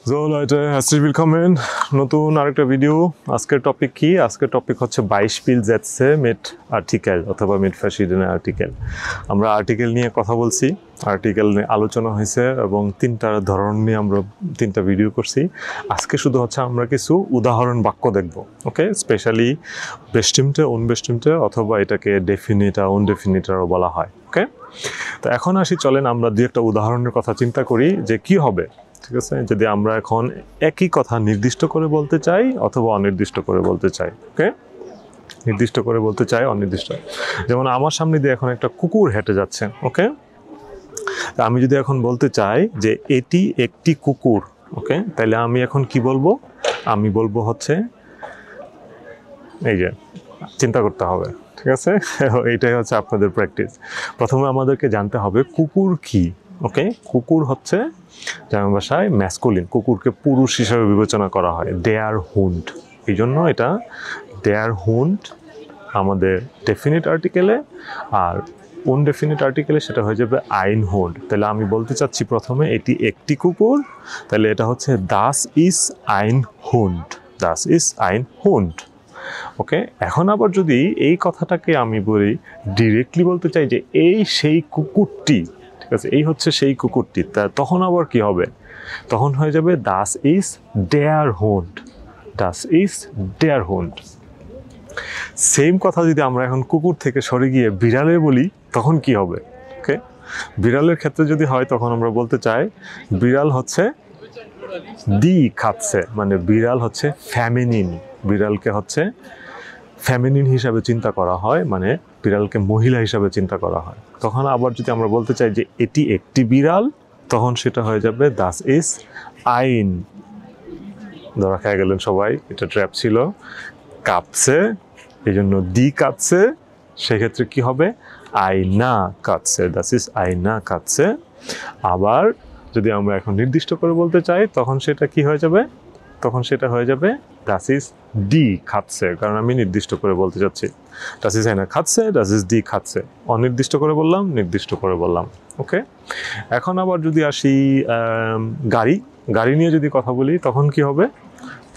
So Leute, herzlich willkommen. নতুন আরেকটা video. আজকের টপিক কি? আজকের টপিক হচ্ছে Beispiel Sätze mit Artikel অথবা mit verschiedene Artikel। আমরা আর্টিকেল নিয়ে কথা বলছি, আর্টিকেল নিয়ে আলোচনা হয়েছে এবং তিনটা ধরন নিয়ে আমরা তিনটা ভিডিও করছি। আজকে শুধু হচ্ছে আমরা কিছু উদাহরণ বাক্য দেখব। ওকে, স্পেশালি বেস্টিমটে, উনবেস্টিমটে অথবা এটাকে ডেফিনিটা, উনডেফিনিটারও বলা হয়। ওকে, তো এখন আসি, চলেন আমরা দুই একটা উদাহরণের কথা চিন্তা করি যে কি হবে। ঠিক আছে, যদি আমরা এখন একই কথা নির্দিষ্ট করে বলতে চাই অথবা অনির্দিষ্ট করে বলতে চাই। ওকে, নির্দিষ্ট করে বলতে চাই, অনির্দিষ্ট। যেমন আমার সামনে দিয়ে এখন একটা কুকুর হেঁটে যাচ্ছে। ওকে, আমি যদি এখন বলতে চাই যে এটি একটি কুকুর, ওকে, তাহলে আমি এখন কি বলবো? আমি বলবো হচ্ছে, এই যে চিন্তা করতে হবে। ঠিক আছে, এইটাই হচ্ছে আপনাদের প্র্যাকটিস। প্রথমে আমাদেরকে জানতে হবে কুকুর কি। ওকে, কুকুর হচ্ছে জার্মান ভাষায় ম্যাসকুলিন, কুকুরকে পুরুষ হিসাবে বিবেচনা করা হয়, ডেয়ার হুন্ড। এই জন্য এটা ডেয়ার হুন্ড আমাদের ডেফিনিট আর্টিকেলে, আর উনডেফিনিট আর্টিকেলে সেটা হয়ে যাবে আইন হুন্ড। তাহলে আমি বলতে চাচ্ছি প্রথমে এটি একটি কুকুর, তাহলে এটা হচ্ছে দাস ইজ আইন হুন্ড, দাস ইজ আইন হুন্ড। ওকে, এখন আবার যদি এই কথাটাকে আমি বলি, ডিরেক্টলি বলতে চাই যে এই সেই কুকুরটি, ঠিক আছে, এই হচ্ছে সেই কুকুরটি, তখন আবার কি হবে? তখন হয়ে যাবে দাস ইজ ডেয়ার হুন্ড, দাস ইজ ডেয়ার হুন্ড। সেম কথা যদি আমরা এখন কুকুর থেকে সরে গিয়ে বিড়ালে বলি, তখন কি হবে? ওকে, বিড়ালের ক্ষেত্রে যদি হয় তখন আমরা বলতে চাই বিড়াল হচ্ছে দি খাচ্ছে, মানে বিড়াল হচ্ছে ফ্যামিনিন, বিড়ালকে হচ্ছে ফ্যামিনিন হিসাবে চিন্তা করা হয়, মানে বিড়ালকে মহিলা হিসাবে চিন্তা করা হয়। তখন আবার যদি আমরা বলতে চাই যে এটি একটি বিড়াল, তখন সেটা হয়ে যাবে দাস ইজ আইন। ধরা খেয়ে গেলেন সবাই, এটা ট্র্যাপ ছিল, কাঁপছে, এই জন্য দি কাঁপছে, সেক্ষেত্রে কি হবে? আয়না কাঁপছে, দাস ইজ আয়না কাঁপছে। আবার যদি আমরা এখন নির্দিষ্ট করে বলতে চাই, তখন সেটা কি হয়ে যাবে? তখন সেটা হয়ে যাবে দাস ইজ ডি খাচ্ছে, কারণ আমি নির্দিষ্ট করে বলতে চাচ্ছি। দাস ইজ আয়না খাচ্ছে, দাস ইজ ডি খাচ্ছে। অনির্দিষ্ট করে বললাম, নির্দিষ্ট করে বললাম। ওকে, এখন আবার যদি আসি গাড়ি, গাড়ি নিয়ে যদি কথা বলি, তখন কি হবে?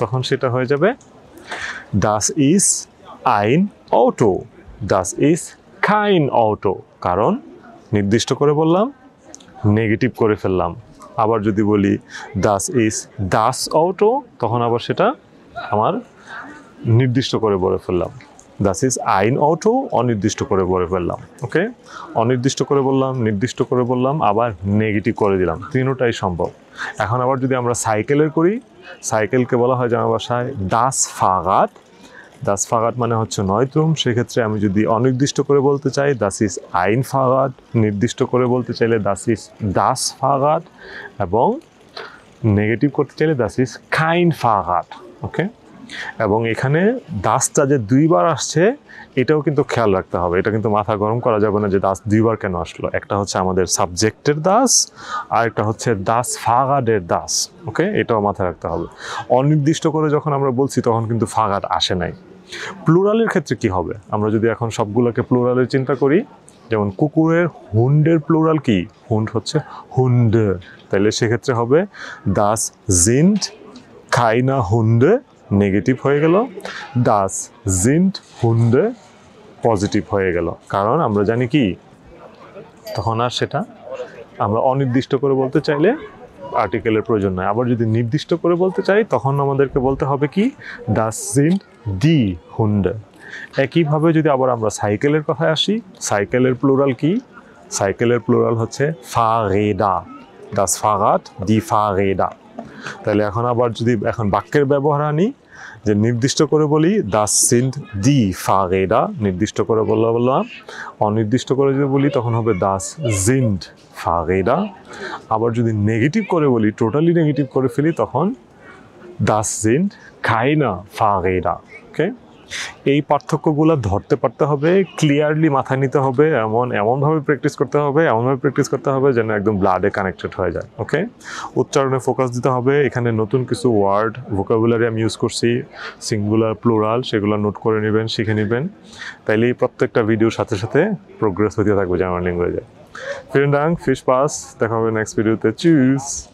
তখন সেটা হয়ে যাবে দাস ইজ আইন অটো, দাস ইজ কাইন অটো, কারণ নির্দিষ্ট করে বললাম, নেগেটিভ করে ফেললাম। আবার যদি বলি দাস ইজ দাস অটো, তখন আবার সেটা আমার নির্দিষ্ট করে বলে ফেললাম। দাস ইজ আইন অটো, অনির্দিষ্ট করে বলে ফেললাম। ওকে, অনির্দিষ্ট করে বললাম, নির্দিষ্ট করে বললাম, আবার নেগেটিভ করে দিলাম, তিনোটাই সম্ভব। এখন আবার যদি আমরা সাইকেলের করি, সাইকেলকে বলা হয় জানা ভাষায় দাস ফাগাত, দাস ফাগাত মানে হচ্ছে নয়ত্রম। সেক্ষেত্রে আমি যদি অনির্দিষ্ট করে বলতে চাই দাস ইজ আইন ফাগাত, নির্দিষ্ট করে বলতে চাইলে দাস ইজ দাস ফাগাত, এবং নেগেটিভ করতে চাইলে দাস ইজ কাইন ফাগাত। ওকে, এবং এখানে দাসটা যে দুইবার আসছে, এটাও কিন্তু খেয়াল রাখতে হবে। এটা কিন্তু মাথা গরম করা যাবে না যে দাস দুইবার কেন আসলো। একটা হচ্ছে আমাদের সাবজেক্টের দাস, আর একটা হচ্ছে দাস ফাগাদের দাস। ওকে, এটাও মাথায় রাখতে হবে। অনির্দিষ্ট করে যখন আমরা বলছি, তখন কিন্তু ফাগাদ আসে নাই। প্লুরালের ক্ষেত্রে কি হবে? আমরা যদি এখন সবগুলোকে প্লুরালের চিন্তা করি, যেমন কুকুরের হুন্ডের প্লুরাল কি? হুন্ড হচ্ছে হুন্ডে, তাহলে সেক্ষেত্রে হবে দাস জিন্ড কাইনা হুন্ডে, নেগেটিভ হয়ে গেল, দাস জিন্ড হুন্ডে পজিটিভ হয়ে গেল। কারণ আমরা জানি কি, তখন আর সেটা আমরা অনির্দিষ্ট করে বলতে চাইলে আর্টিকেলের প্রয়োজন নয়। আবার যদি নির্দিষ্ট করে বলতে চাই, তখন আমাদেরকে বলতে হবে কি, দাস জিন্ড দি হুন্ডে। একইভাবে যদি আবার আমরা সাইকেলের কথায় আসি, সাইকেলের প্লুরাল কি? সাইকেলের প্লুরাল হচ্ছে ফারেডা, দাস ফাগাত দি ফারেডা। তাহলে এখন আবার যদি এখন বাক্যের ব্যবহার আনি, যে নির্দিষ্ট করে বলি দাস সিন্ড দি ফারেডা, নির্দিষ্ট করে বললাম। অনির্দিষ্ট করে যদি বলি, তখন হবে দাস জিন্ড ফারেডা। আবার যদি নেগেটিভ করে বলি, টোটালি নেগেটিভ করে ফেলি, তখন দাস জিন্ড কাইনা ফারেডা। ওকে, এই পার্থক্যগুলো ধরতে পারতে হবে, ক্লিয়ারলি মাথায় নিতে হবে, এমনভাবে প্র্যাকটিস করতে হবে, এমনভাবে প্র্যাকটিস করতে হবে যেন একদম ব্লাডে কানেক্টেড হয়ে যায়। ওকে, উচ্চারণে ফোকাস দিতে হবে। এখানে নতুন কিছু ওয়ার্ড, ভোকাবুলারি আমি ইউজ করছি, সিঙ্গুলার, প্লুরাল, সেগুলো নোট করে নেবেন, শিখে নেবেন। তাইলে প্রত্যেকটা ভিডিওর সাথে সাথে প্রোগ্রেস হতে থাকবে জার্মান ল্যাঙ্গুয়েজে। ভিelen Dank, viel Spaß, দেখা হবে নেক্সট ভিডিওতে। Tschüss.